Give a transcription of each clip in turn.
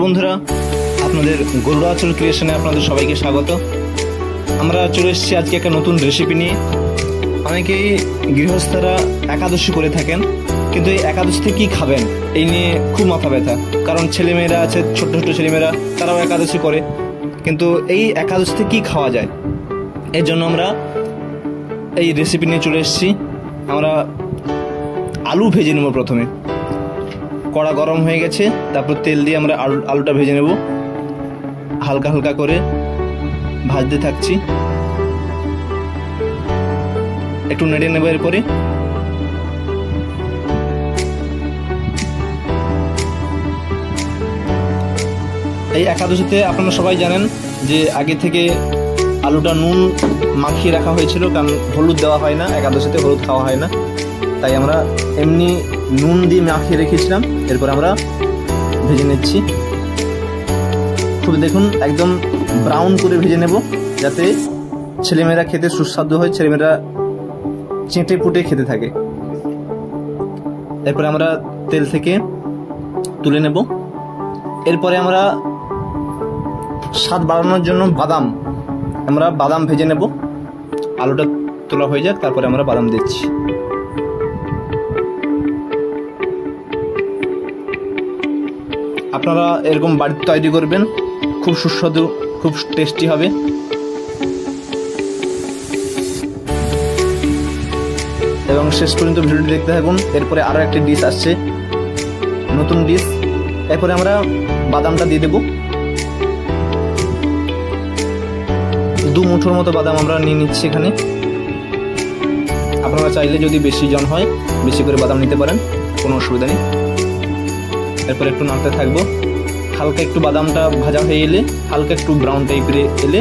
নমস্কার বন্ধুরা, আপনাদের গরুড়াচল ক্রিয়েশনে আপনাদের সবাইকে স্বাগত। আমরা চলে এসেছি আজকে একটা নতুন রেসিপি নিয়ে। অনেকেই গৃহস্থরা একাদশী করে থাকেন, কিন্তু এই একাদশীতে কী খাবেন এই নিয়ে খুব মাথা ব্যথা। কারণ ছেলেমেয়েরা আছে, ছোট্ট ছোট্ট ছেলেমেয়েরা, তারাও একাদশী করে, কিন্তু এই একাদশীতে কী খাওয়া যায় এর জন্য আমরা এই রেসিপি নিয়ে চলে এসেছি। আমরা আলু ভেজে নেব। প্রথমে কড়া গরম হয়ে গেছে, তারপর তেল দিয়ে আমরা আলুটা ভেজে নেব। হালকা হালকা করে ভাজতে থাকছি, একটু নেড়ে নেব। এরপরে এই একাদশীতে আপনারা সবাই জানেন যে আগে থেকে আলুটা নুন মাখিয়ে রাখা হয়েছিল, কারণ হলুদ দেওয়া হয় না একাদশীতে, হলুদ খাওয়া হয় না, তাই আমরা এমনি নুন দিয়ে মাখিয়ে রেখেছিলাম। এরপর আমরা ভেজে নিচ্ছি। খুব দেখুন, একদম ব্রাউন করে ভেজে নেব, যাতে ছেলেমেয়েরা খেতে সুস্বাদু হয়, ছেলেমেয়েরা চেটে পুটে খেতে থাকে। এরপরে আমরা তেল থেকে তুলে নেব। এরপরে আমরা স্বাদ বাড়ানোর জন্য আমরা বাদাম ভেজে নেব। আলুটা তোলা হয়ে যাক, তারপরে আমরা বাদাম দিচ্ছি। আপনারা এরকম বাড়িতে তৈরি করবেন, খুব সুস্বাদু, খুব টেস্টি হবে। এবং শেষ পর্যন্ত ভিডিওটি দেখতে থাকুন। এরপরে আরও একটি ডিশ আসছে, নতুন ডিশ। এরপরে আমরা বাদামটা দিয়ে দেব। 2 মুঠোর মতো বাদাম আমরা নিয়ে নিচ্ছি এখানে। আপনারা চাইলে যদি বেশি জন হয় বেশি করে বাদাম নিতে পারেন, কোনো অসুবিধা নেই। এরপর একটু নাড়তে থাকবো। হালকা একটু বাদামটা ভাজা হয়ে এলে, হালকা একটু ব্রাউন টাইপের এলে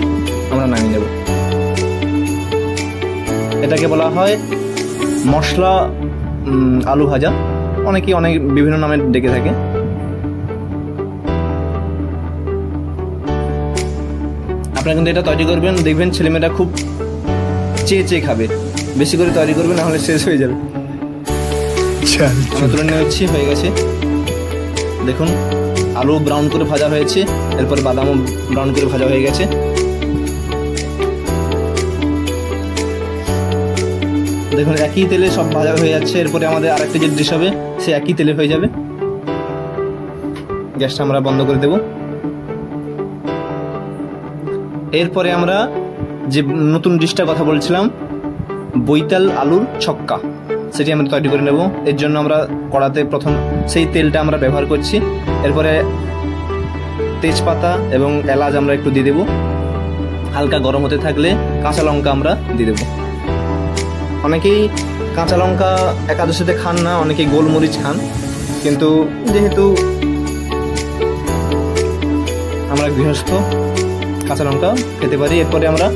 আমরা নামিয়ে নেব। এটাকে বলা হয় মশলা আলু ভাজা, অনেকেই অনেক বিভিন্ন নামে ডেকে থাকে। আপনারা কিন্তু এটা তৈরি করবেন, দেখবেন ছেলেমেয়েরা খুব চেয়ে খাবে। বেশি করে তৈরি করবেন, নাহলে শেষ হয়ে যাবে। আমরা তুলে নিচ্ছি, হয়ে গেছে। দেখুন, আলু ব্রাউন করে ভাজা হয়েছে, এরপরে বাদামও ব্রাউন করে ভাজা হয়ে গেছে। দেখুন, একই তেলে সব ভাজা হয়ে যাচ্ছে। এরপরে আমাদের আরেকটা যে ডিশ হবে, সে একই তেলে হয়ে যাবে। গ্যাসটা আমরা বন্ধ করে দেব। এরপরে আমরা যে নতুন ডিশটার কথা বলছিলাম, বৈতাল আলুর ছক্কা, সেটি আমরা তৈরি করে নেব। এর জন্য আমরা কড়াতে প্রথম সেই তেলটা আমরা ব্যবহার করছি। এরপরে তেজপাতা এবং এলাচ আমরা একটু দিয়ে দেবো। হালকা গরম হতে থাকলে কাঁচা লঙ্কা আমরা দিয়ে দেবো। অনেকেই কাঁচা লঙ্কা একাদশীতে খান না, অনেকেই গোলমরিচ খান, কিন্তু যেহেতু আমরা গৃহস্থ, কাঁচা লঙ্কা খেতে পারি। এরপরে আমরা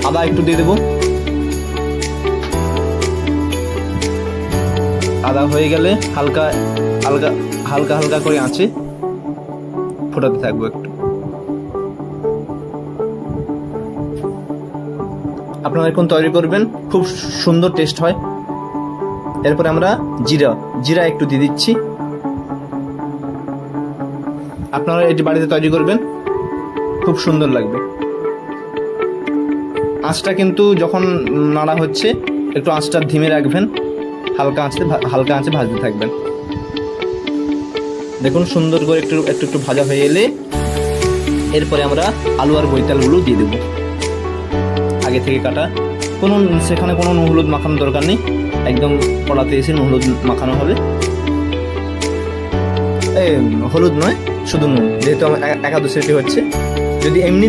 আদা একটু দিয়ে দেবো। আদা হয়ে গেলে হালকা হালকা করে আঁচে ফোটাতে থাকবো একটু। আপনারা এখন তৈরি করবেন, খুব সুন্দর টেস্ট হয়। এরপরে আমরা জিরা একটু দিয়ে দিচ্ছি। আপনারা এটি বাড়িতে তৈরি করবেন, খুব সুন্দর লাগবে। আঁচটা কিন্তু যখন নাড়া হচ্ছে একটু আঁচটা ধিমে রাখবেন, হালকা আঁচে ভাজতে থাকবেন। দেখুন, সুন্দর করে একটু ভাজা হয়ে এলে এরপরে আমরা আলু আর বৈতালগুলো দিয়ে দেবো, আগে থেকে কাটা। সেখানে কোনো নুন হলুদ মাখানোর দরকার নেই, একদম কড়াতে এসে নুন হলুদ মাখানো হবে। হলুদ নয়, শুধু নুন, যেহেতু আমার একাদশীতে হচ্ছে। যদি এমনি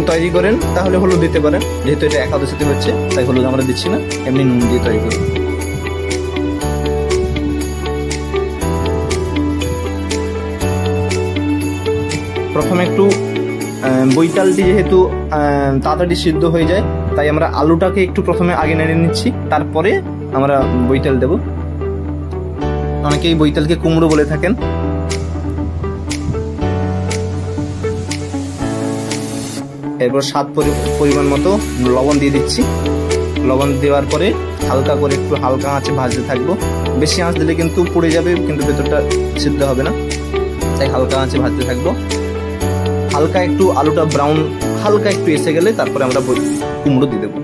তৈরি করেন তাহলে হলুদ দিতে পারেন, যেহেতু এটা একাদশীতে হচ্ছে তাই হলুদ আমরা দিচ্ছি না, এমনি নুন দিয়ে তৈরি করব। প্রথমে একটু বৈতালটি যেহেতু তাড়াতাড়ি সিদ্ধ হয়ে যায়, তাই আমরা আলুটাকে একটু প্রথমে আগে নেড়ে নিচ্ছি, তারপরে আমরা বৈতাল দেব। অনেকেই বৈতালকে কুমড়ো বলে থাকেন। এরপর স্বাদ পরিমাণ মতো লবণ দিয়ে দিচ্ছি। লবণ দেওয়ার পরে হালকা করে একটু হালকা আঁচে ভাজতে থাকবো। বেশি আঁচ দিলে কিন্তু পুড়ে যাবে, কিন্তু ভেতরটা সিদ্ধ হবে না। তাই হালকা আঁচে ভাজতে থাকবো। হালকা একটু আলুটা ব্রাউন হালকা একটু এসে গেলে তারপরে আমরা কুমড়ো দিয়ে দেবো।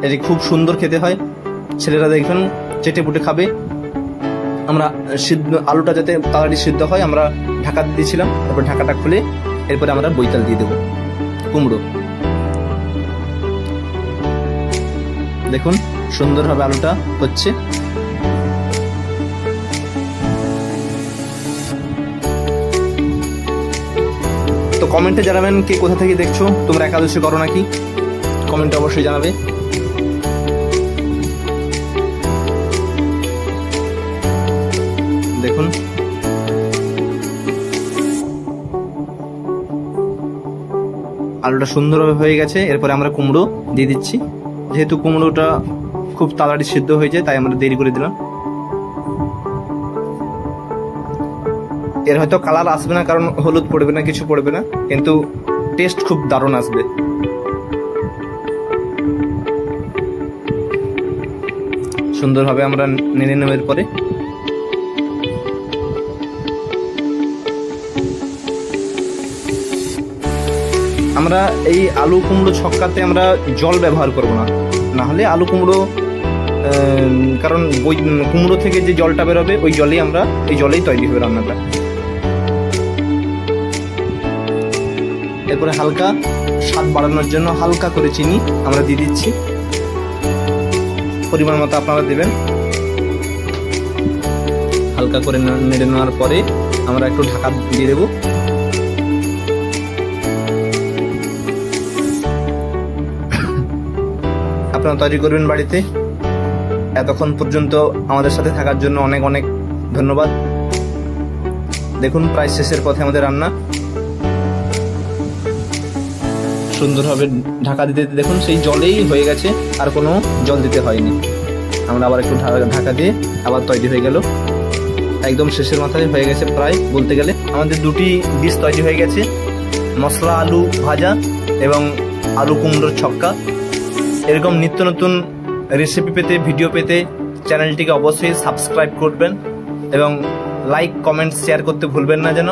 এটি খুব সুন্দর খেতে হয়, ছেলেরা দেখবেন চেটে পুটে খাবে। আমরা সিদ্ধ আলুটা যাতে তাড়াতাড়ি সিদ্ধ হয় আমরা ঢাকা দিয়েছিলাম, তারপর ঢাকাটা খুলে এরপরে আমরা বৈতাল দিয়ে দেবো কুমড়ো। দেখুন সুন্দরভাবে আলুটা হচ্ছে। তো কমেন্টে জানাবেন কে কোথা থেকে দেখছো, তোমরা একাদশী করো নাকি, কমেন্টে অবশ্যই জানাবে। দেখুন আলুটা সুন্দরভাবে হয়ে গেছে, এরপরে আমরা কুমড়ো দিয়ে দিচ্ছি। যেহেতু কুমড়োটা খুব তাড়াতাড়ি সিদ্ধ হয়ে যায় তাই আমরা দেরি করে দিলাম। এর হয়তো কালার আসবে না, কারণ হলুদ পড়বে না, কিছু পড়বে না, কিন্তু টেস্ট খুব দারুণ আসবে। সুন্দরভাবে আমরা নেড়ে নেওয়ার পরে আমরা এই আলু কুমড়ো ছক্কাতে আমরা জল ব্যবহার করব না, না হলে আলু কুমড়ো কারণ ওই কুমড়ো থেকে যে জলটা বেরোবে ওই জলেই এই জলেই তৈরি হবে রান্নাটা। এরপরে হালকা স্বাদ বাড়ানোর জন্য হালকা করে চিনি আমরা দিয়ে দিচ্ছি, পরিমাণ মতো আপনারা দেবেন। হালকা করে নেড়ে নেওয়ার পরে আমরা একটু ঢাকা দিয়ে দেবো। আপনারা তৈরি করবেন বাড়িতে। এতক্ষণ পর্যন্ত আমাদের সাথে থাকার জন্য অনেক অনেক ধন্যবাদ। দেখুন প্রায় শেষের পথে আমাদের রান্না। সুন্দরভাবে ঢাকা দিতে দেখুন সেই জলেই হয়ে গেছে, আর কোনো জল দিতে হয়নি। আমরা আবার একটু ঢাকা দিয়ে আবার তৈরি হয়ে গেল, একদম শেষের মাথায় হয়ে গেছে প্রায় বলতে গেলে। আমাদের দুটি ডিশ তৈরি হয়ে গেছে, মশলা আলু ভাজা এবং আলু কুমড়োর ছক্কা। এরকম নিত্য নতুন রেসিপি পেতে, ভিডিও পেতে চ্যানেলটিকে অবশ্যই সাবস্ক্রাইব করবেন এবং লাইক কমেন্ট শেয়ার করতে ভুলবেন না যেন।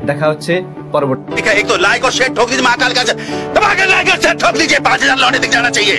দেখা হচ্ছে পরবর্তী। एक तो लाइक और शेयर ठोक दीजिए, महाकाल का दबा के लाइक और शेयर ठोक दीजिए, 5000 लौटे दिख जाना चाहिए।